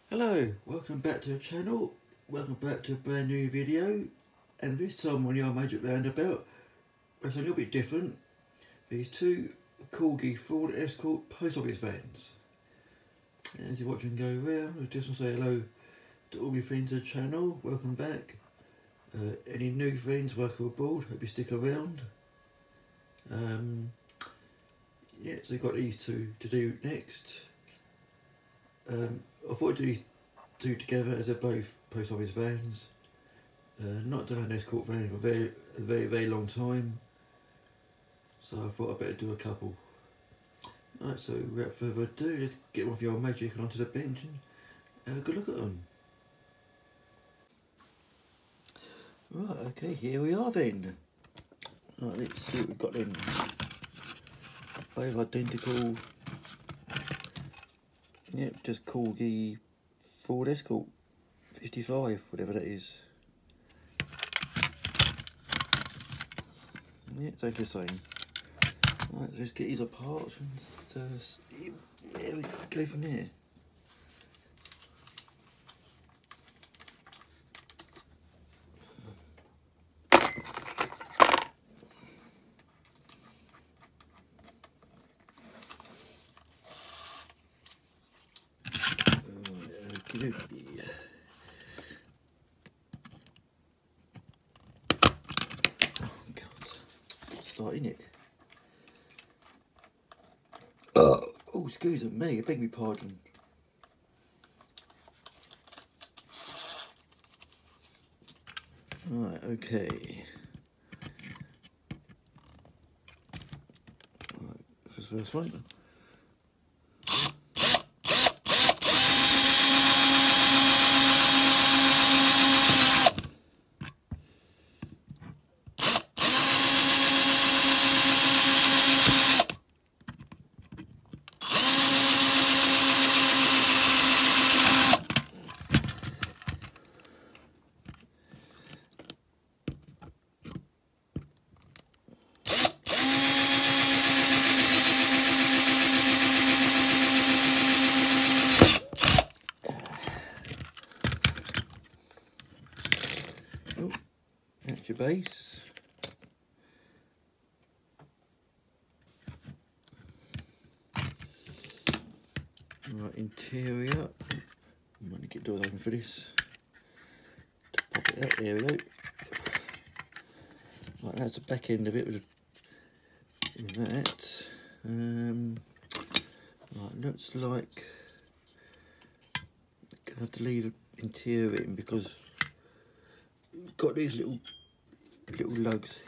Hello, welcome back to the channel, welcome back to a brand new video, and this time on your Magic Roundabout, it's a little bit different. These two corgi Ford Escort post office vans. As you're watching go round, I just want to say hello to all my friends of the channel, welcome back. Any new friends, welcome aboard, hope you stick around. Yeah, so we've got these two to do next. I thought I'd do these two together as they're both post office vans. Not done an escort van for a very long time, so I thought I'd better do a couple. Right, so without further ado, let's get one of your magic and onto the bench and have a good look at them. Right, okay, here we are then. Right, let's see what we've got then. Both identical. Yep, just corgi Ford Escort 55, whatever that is. Yeah, exactly the same. Right, so let's get these apart and see where we go from there. Okie dokie. Oh God, starting it. Oh, excuse me, I beg me pardon. Right, okay. Right, first one. Oh, that's your base. Right, interior. I'm going to get doors open for this. To pop it out, there we go. Right, that's the back end of it with that. Right, looks like I'm gonna have to leave the interior in because we've got these little lugs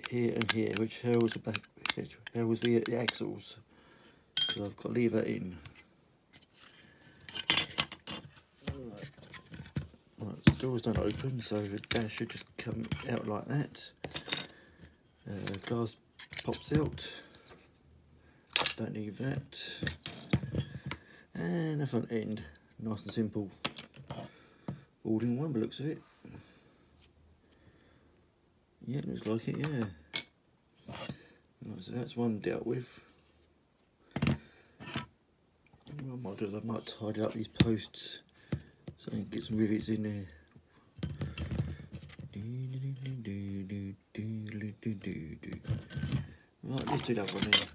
here and here, which holds the back, holds the axles. So I've got to leave that in. Right, the doors don't open, so the dash should just come out like that. Glass pops out. Don't need that. And the front end, nice and simple. All in one by the looks of it. Yeah, looks like it, yeah. Right, so that's one dealt with. What I might do is I might tidy up these posts so I can get some rivets in there. Right, let's do that one then.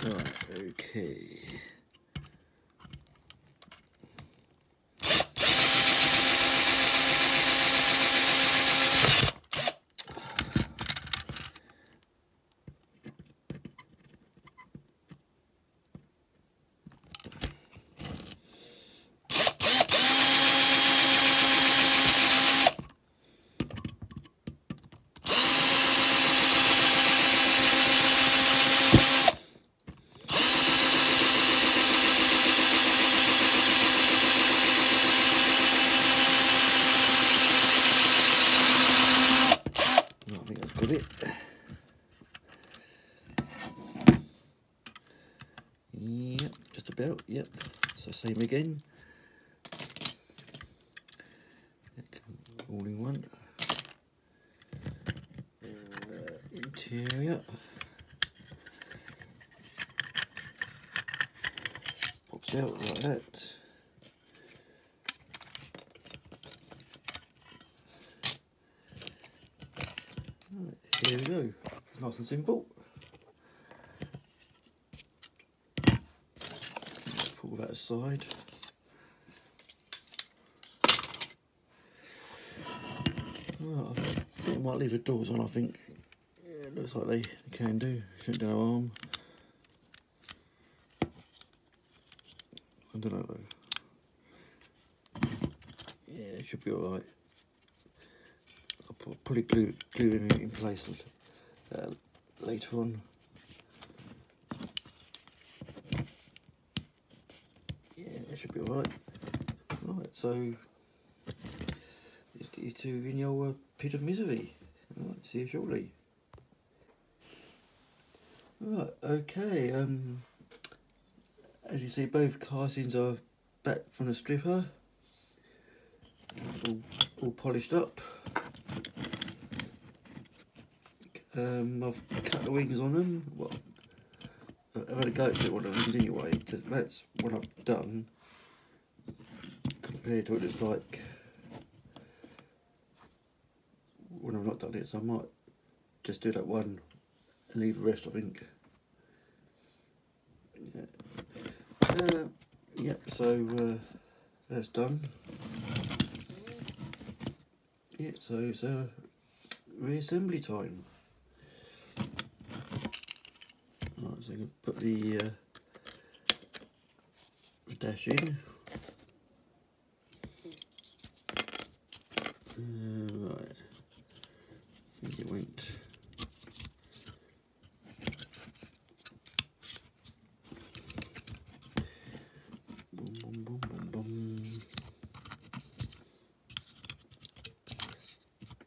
Right, okay. I think that's good it. Yep, just about, yep. So same again. All in one. Interior. out like that. Right, here we go. Nice and simple. Pull that aside. Well, I think I might leave the doors on. I think it looks like they can do. Shouldn't do no harm. I don't know though. Yeah, it should be alright. I'll probably glue it in place later on. Yeah, it should be alright. Right, so let's get you two in your pit of misery. Right, see you shortly. Right, okay. As you see, both castings are back from the stripper, all polished up. I've cut the wings on them. Well, I've had a go at one of the wings anyway, because that's what I've done compared to what it's like when I've not done it. So I might just do that one and leave the rest, I think. Yeah. Yep, so that's done. Yeah, so it's reassembly time. Right, so I'm going to put the dash in. Right, I think it went. Boom, boom, boom, boom, boom.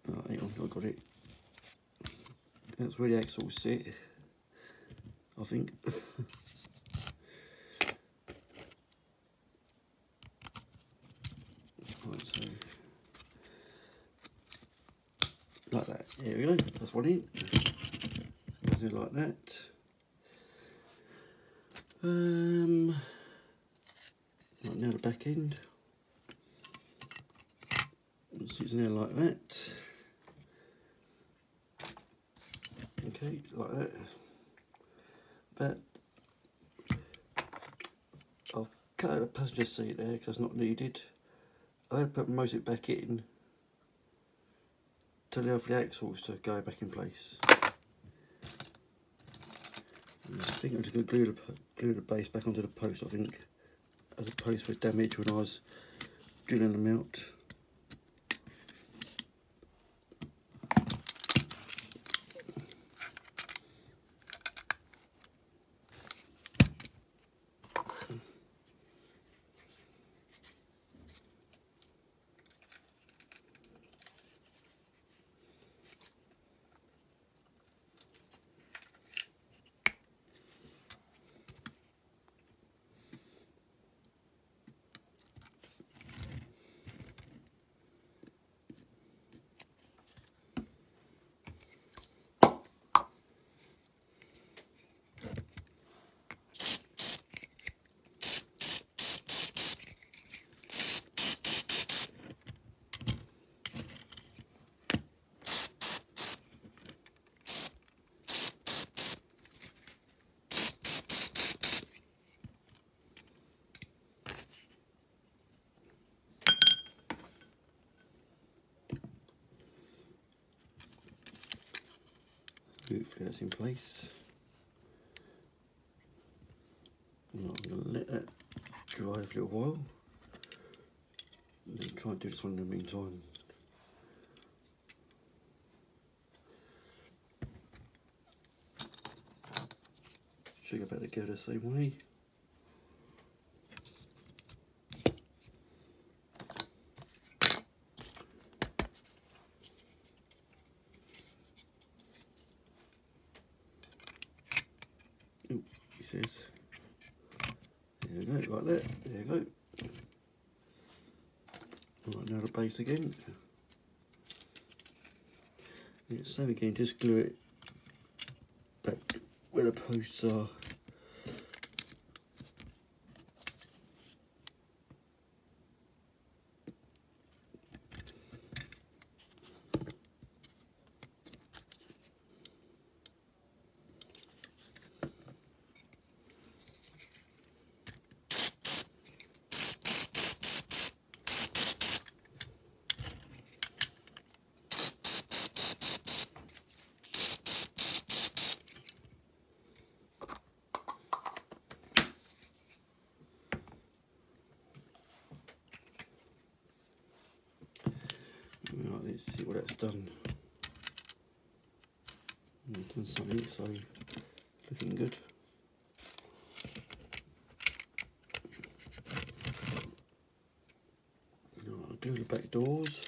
Oh, hang on, I got it. That's where the axles sit, I think. Right, so like that. Here we go. That's one in. Do it like that. Right, now the back end. It sits in there like that. Okay, like that. That I've cut out the passenger seat there because it's not needed. I had to put most of it back in to allow for the axles to go back in place. And I think I'm just going to glue the base back onto the post, I think, as the post was damaged when I was drilling them out. Hopefully that's in place. Now I'm going to let that dry for a little while and then try and do this one in the meantime. Should go back together the same way. Ooh, he says. There you go, like that. There you go. Right, now the base again. And same again, just glue it back where the posts are. let's see what that's done. Done something, so looking good. I'll glue the back doors.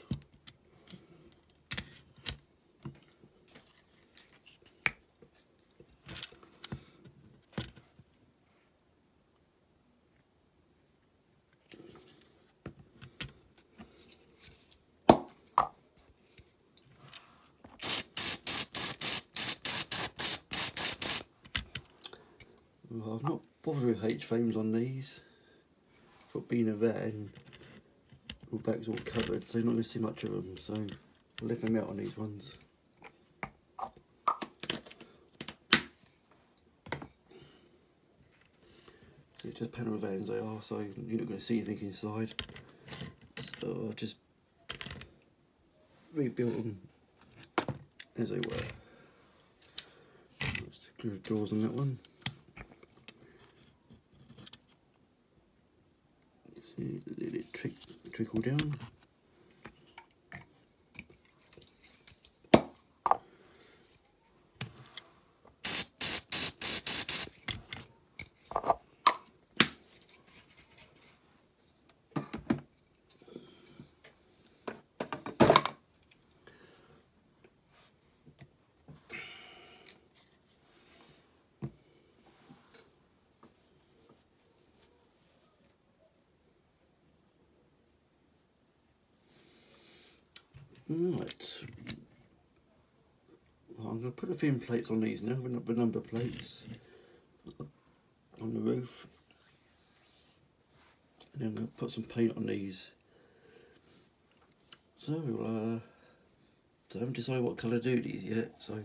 Well, I've not bothered with H-frames on these. For being a van, all back's all covered, so you're not going to see much of them. So I left them out on these ones. So it's just panel vans they are, so you're not going to see anything inside. So I just rebuilt them as they were. Let's glue the doors on that one. See, let it trickle down. Right, well, I'm going to put the thin plates on these now, the number plates on the roof, and then I'm going to put some paint on these. So I haven't decided what colour to do these yet, so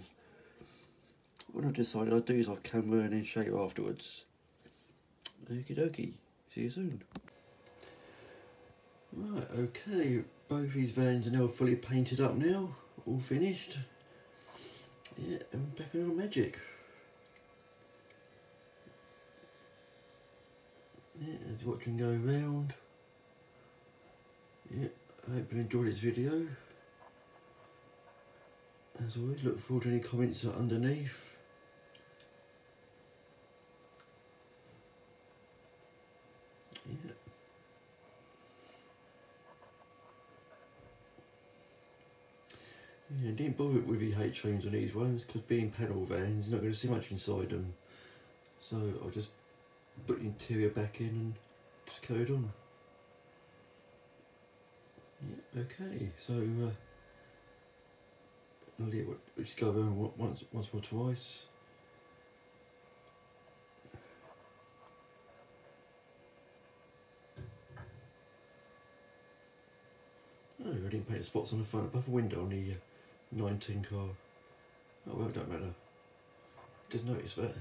when I decided I'd do is off camera and then show you afterwards. Okie dokie, see you soon. Right, okay, both these vans are now fully painted up now, all finished. Yeah, and back on magic. Yeah, as you watch them go round. Yeah, I hope you enjoyed this video. As always, look forward to any comments underneath. Yeah. Yeah, I didn't bother with the H-frames on these ones because being panel vans, you're not going to see much inside them. So I just put the interior back in and just carried on. Yeah, okay, so I'll just go over once or twice. Oh, I didn't paint the spots on the front above the window on the 19 car. Oh well, it don't matter. Just notice that.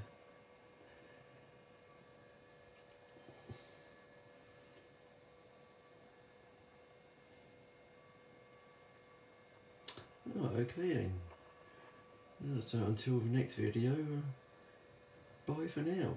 Oh, okay then. So until the next video, bye for now.